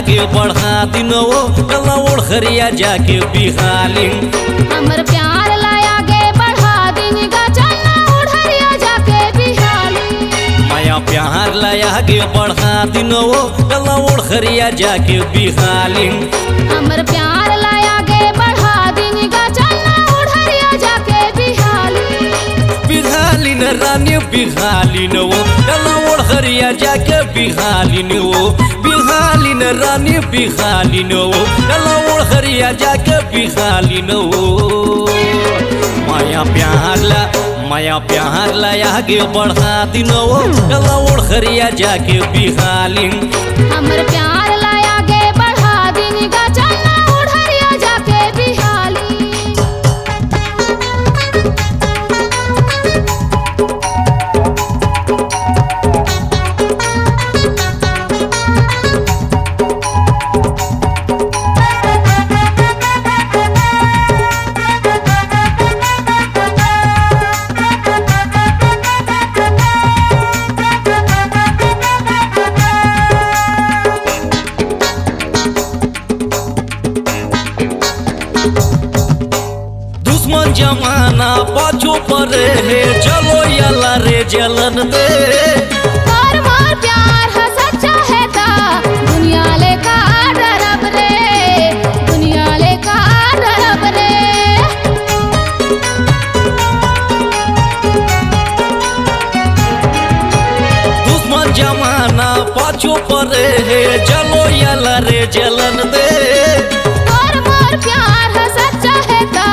आगे बढ़ा दिनो गला ओढ़रिया जाके बिहाली हमर प्यार लाया आगे बढ़ा दिन गा चलना ओढ़रिया जाके बिहाली माया प्यार लाया आगे बढ़ा दिनो गला ओढ़रिया जाके बिहाली हमर प्यार लाया आगे बढ़ा दिन गा चलना ओढ़रिया जाके बिहाली बिहाली न रानी बिहाली न वो गला ओढ़रिया जाके बिहाली न वो बिहाली न रानी बिहाली न वो गला ओढ़रिया जाके बिहाली न वो माया प्यार ला आगे बढ़ा दिनो गला ओढ़रिया जाके बिहाली हमर प्यार लाया आगे बढ़ा दिन गा चलना ओढ़रिया जाके बिहाली दुश्मन जमाना पाछू परे है चलो याला रे जलन दे और मोर प्यार है सच्चा है ता दुनिया ले का डरब रे दुनिया ले का डरब रे दुश्मन जमाना पाछू परे है चलो याला रे जलन दे और मोर प्यार है सच्चा है ता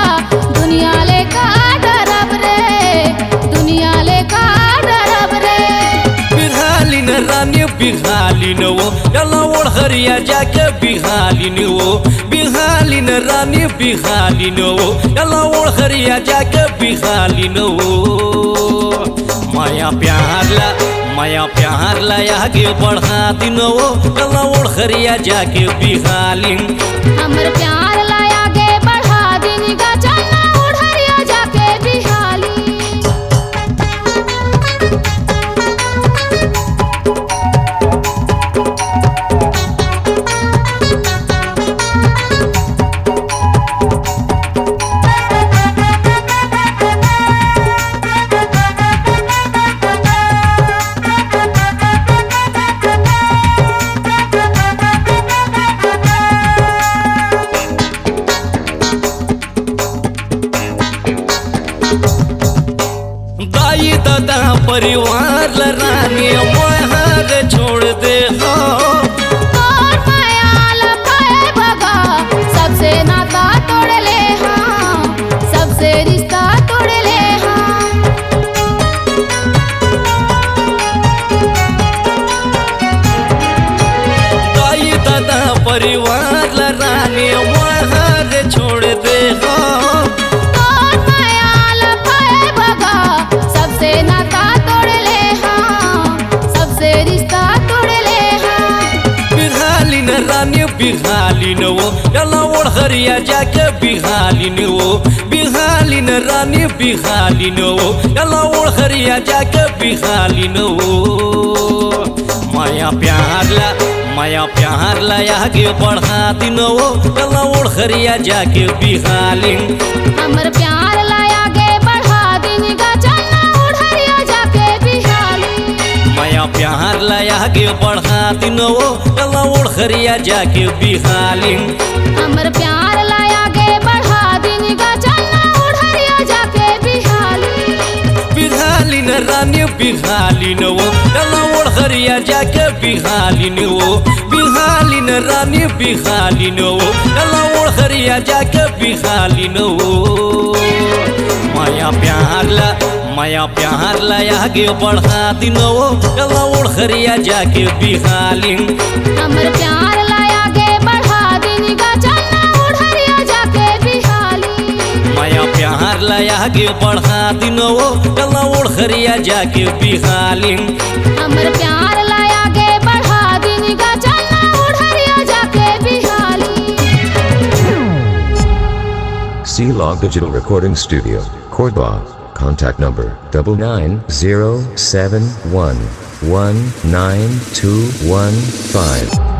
दुनिया ले का डरब रे दुनिया ले का डरब रे बिहाली न रानी बिहाली न वो गला ओढ़रिया जाके बिहाली न वो बिहाली न रानी बिहाली न वो गला ओढ़रिया जाके बिहाली न वो माया प्यार ला आगे बढ़ा दिनो गला ओढ़रिया जाके बिहाली हमर प्यार लाया आगे बढ़ा दिन गा चलना ओढ़रिया जाके बिहाली दाई दादा परिवार ला रानी मोहर छोड़ दे हो और मायाल पाए बगा सबसे नाता तोड़ ले हाँ सबसे रिश्ता तोड़ ले हाँ दाई दादा परिवार ला रानी मोहर छोड़ दे हो और मायाल पाए बगा सबसे नाता तोड़ ले हाँ सबसे रिश्ता तोड़ ले हाँ बिहाली न रानी बिहाली न वो गला ओढ़रिया जाके बिहाली न वो बिहाली न रानी बिहाली न वो गला ओढ़रिया जाके बिहाली न वो माया प्यार ला आगे बढ़ा दिनो गला ओढ़रिया जाके बिहाली हमर प्यार लाया आगे बढ़ा दिन गा चलना ओढ़रिया जाके बिहाली माया प्यार ला आगे बढ़ा दिनो गला ओढ़रिया जाके बिहाली हमर प्यार लाया आगे बढ़ा दिन गा चलना ओढ़रिया जाके बिहाली बिहाली न रानी बिहाली न वो गला ओढ़रिया जाके बिहाली न वो बिहाली न रानी बिहाली न वो गला ओढ़रिया जाके बिहाली न वो माया प्यार ला आगे बढ़ा दिनो गला ओढ़रिया जाके बिहाली हमर प्यार लाया आगे बढ़ा दिन गा चलना ओढ़रिया जाके बिहाली माया प्यार ला आगे बढ़ा दिनो गला ओढ़रिया जाके बिहाली हमर प्यार लाया आगे बढ़ा दिन गा चलना ओढ़रिया जाके बिहाली C-Log Digital Recording Studio, Cordoba. Contact number 99071192115.